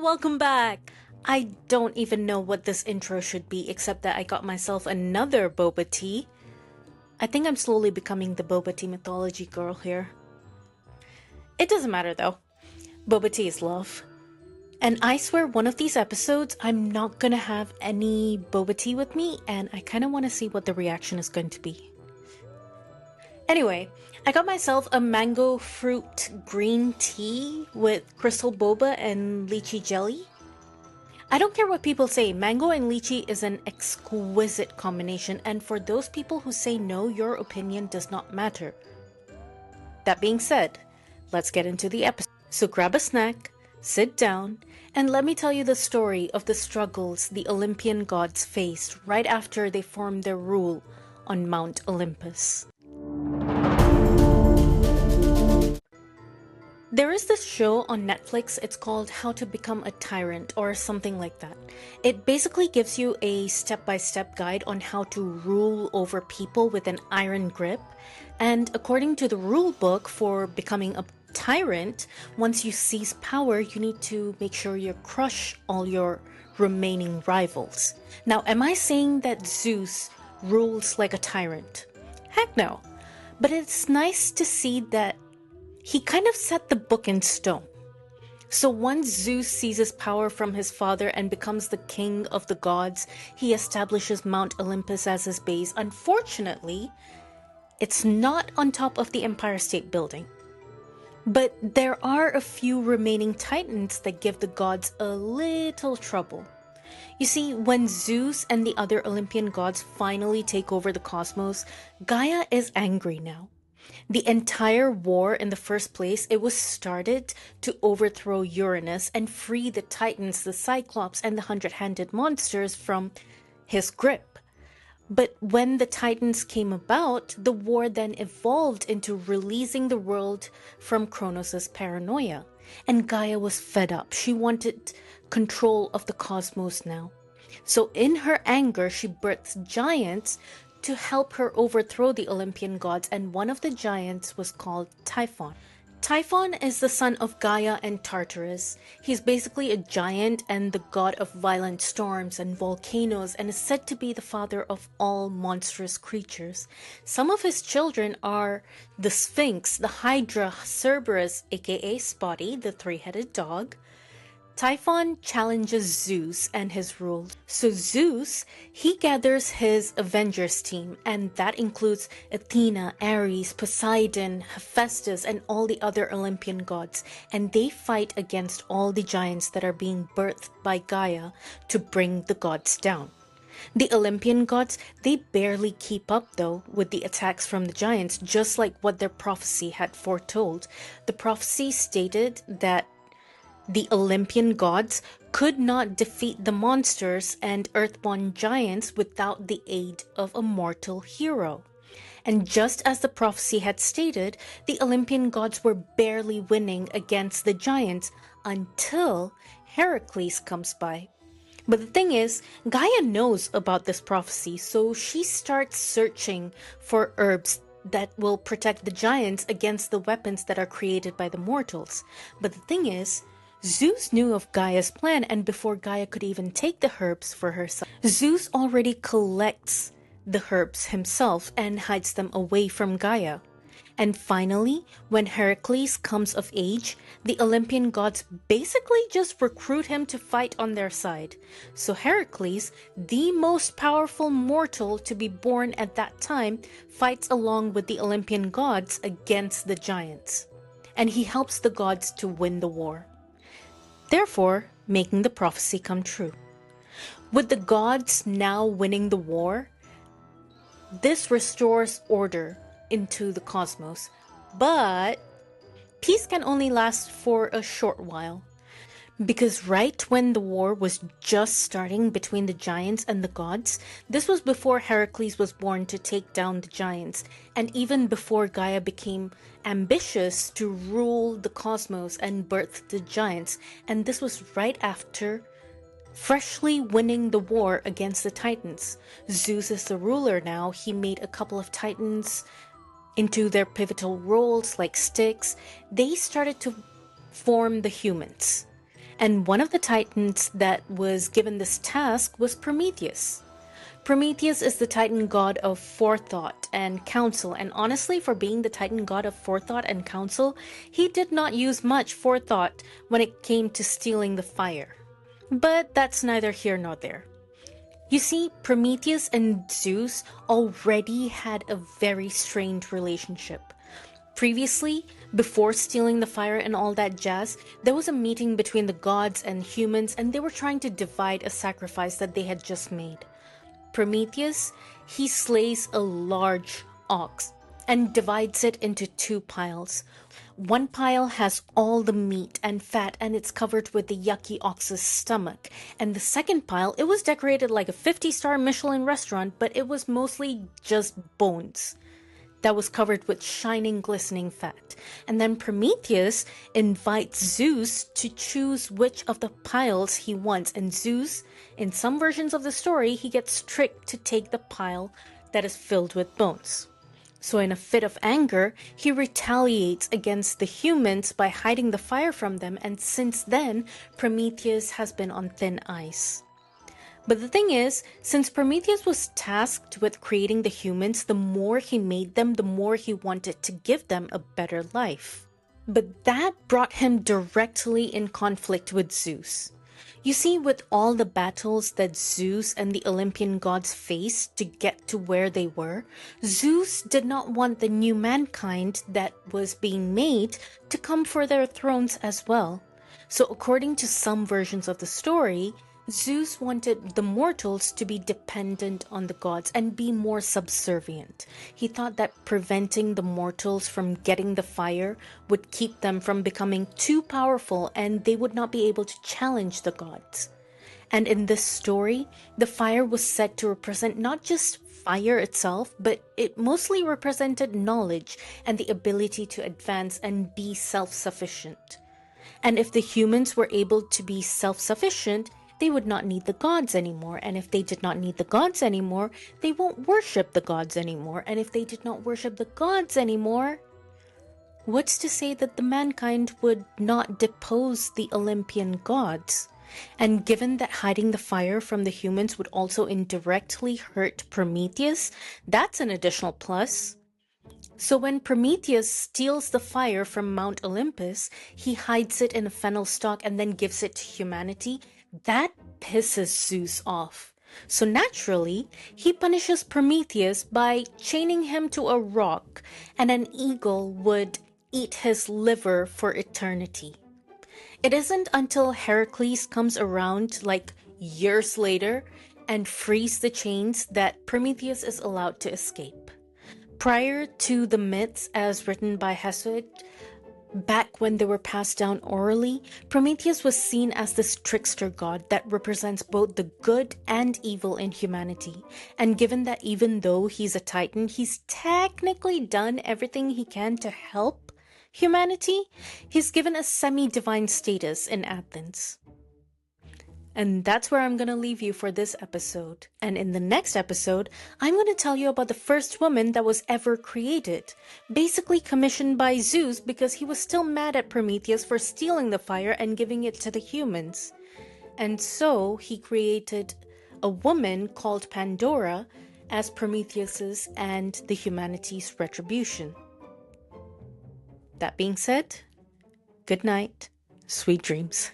welcome back! I don't even know what this intro should be except that I got myself another boba tea. I think I'm slowly becoming the boba tea mythology girl here. It doesn't matter though. Boba tea is love. And I swear one of these episodes I'm not gonna have any boba tea with me, and I kinda wanna see what the reaction is going to be. Anyway, I got myself a mango fruit green tea with crystal boba and lychee jelly. I don't care what people say, mango and lychee is an exquisite combination, and for those people who say no, your opinion does not matter. That being said, let's get into the episode. So grab a snack, sit down, and let me tell you the story of the struggles the Olympian gods faced right after they formed their rule on Mount Olympus. There is this show on Netflix, it's called How to Become a Tyrant or something like that. It basically gives you a step-by-step guide on how to rule over people with an iron grip. And according to the rule book for becoming a tyrant, once you seize power, you need to make sure you crush all your remaining rivals. Now, am I saying that Zeus rules like a tyrant? Heck no. But it's nice to see that he kind of set the book in stone. So once Zeus seizes power from his father and becomes the king of the gods, he establishes Mount Olympus as his base. Unfortunately, it's not on top of the Empire State Building. But there are a few remaining titans that give the gods a little trouble. You see, when Zeus and the other Olympian gods finally take over the cosmos, Gaia is angry now. The entire war in the first place, it was started to overthrow Uranus and free the Titans, the Cyclops, and the hundred-handed monsters from his grip. But when the Titans came about, the war then evolved into releasing the world from Kronos' paranoia. And Gaia was fed up. She wanted control of the cosmos now. So in her anger, she births giants to help her overthrow the Olympian gods, and one of the giants was called Typhon. Typhon is the son of Gaia and Tartarus. He's basically a giant and the god of violent storms and volcanoes, and is said to be the father of all monstrous creatures. Some of his children are the Sphinx, the Hydra, Cerberus, aka Spotty, the three-headed dog. Typhon challenges Zeus and his rule. So Zeus, he gathers his Avengers team, and that includes Athena, Ares, Poseidon, Hephaestus, and all the other Olympian gods. And they fight against all the giants that are being birthed by Gaia to bring the gods down. The Olympian gods, they barely keep up though with the attacks from the giants, just like what their prophecy had foretold. The prophecy stated that the Olympian gods could not defeat the monsters and earthborn giants without the aid of a mortal hero. And just as the prophecy had stated, the Olympian gods were barely winning against the giants until Heracles comes by. But the thing is, Gaia knows about this prophecy, so she starts searching for herbs that will protect the giants against the weapons that are created by the mortals. But the thing is, Zeus knew of Gaia's plan, and before Gaia could even take the herbs for herself, Zeus already collects the herbs himself and hides them away from Gaia. And finally, when Heracles comes of age, the Olympian gods basically just recruit him to fight on their side. So Heracles, the most powerful mortal to be born at that time, fights along with the Olympian gods against the giants. And he helps the gods to win the war, therefore making the prophecy come true. With the gods now winning the war, this restores order into the cosmos, but peace can only last for a short while. Because right when the war was just starting between the giants and the gods, this was before Heracles was born to take down the giants, and even before Gaia became ambitious to rule the cosmos and birth the giants, and this was right after freshly winning the war against the Titans. Zeus is the ruler now. He made a couple of Titans into their pivotal roles like sticks. They started to form the humans. And one of the titans that was given this task was Prometheus. Prometheus is the Titan god of forethought and counsel, and honestly, for being the Titan god of forethought and counsel, he did not use much forethought when it came to stealing the fire. But that's neither here nor there. You see, Prometheus and Zeus already had a very strained relationship. Previously, before stealing the fire and all that jazz, there was a meeting between the gods and humans, and they were trying to divide a sacrifice that they had just made. Prometheus, he slays a large ox and divides it into two piles. One pile has all the meat and fat, and it's covered with the yucky ox's stomach. And the second pile, it was decorated like a 50-star Michelin restaurant, but it was mostly just bones that was covered with shining, glistening fat. And then Prometheus invites Zeus to choose which of the piles he wants. And Zeus, in some versions of the story, he gets tricked to take the pile that is filled with bones. So in a fit of anger, he retaliates against the humans by hiding the fire from them, and since then, Prometheus has been on thin ice. But the thing is, since Prometheus was tasked with creating the humans, the more he made them, the more he wanted to give them a better life. But that brought him directly in conflict with Zeus. You see, with all the battles that Zeus and the Olympian gods faced to get to where they were, Zeus did not want the new mankind that was being made to come for their thrones as well. So according to some versions of the story, Zeus wanted the mortals to be dependent on the gods and be more subservient. He thought that preventing the mortals from getting the fire would keep them from becoming too powerful, and they would not be able to challenge the gods. And in this story, the fire was said to represent not just fire itself, but it mostly represented knowledge and the ability to advance and be self-sufficient. And if the humans were able to be self-sufficient, they would not need the gods anymore. And if they did not need the gods anymore, they won't worship the gods anymore. And if they did not worship the gods anymore, what's to say that the mankind would not depose the Olympian gods? And given that hiding the fire from the humans would also indirectly hurt Prometheus, that's an additional plus. So when Prometheus steals the fire from Mount Olympus, he hides it in a fennel stalk and then gives it to humanity. That pisses Zeus off. So naturally, he punishes Prometheus by chaining him to a rock, and an eagle would eat his liver for eternity. It isn't until Heracles comes around like years later and frees the chains that Prometheus is allowed to escape. Prior to the myths as written by Hesiod, back when they were passed down orally, Prometheus was seen as this trickster god that represents both the good and evil in humanity. And given that even though he's a titan, he's technically done everything he can to help humanity, he's given a semi-divine status in Athens. And that's where I'm going to leave you for this episode. And in the next episode, I'm going to tell you about the first woman that was ever created. Basically commissioned by Zeus because he was still mad at Prometheus for stealing the fire and giving it to the humans. And so he created a woman called Pandora as Prometheus's and the humanity's retribution. That being said, good night, sweet dreams.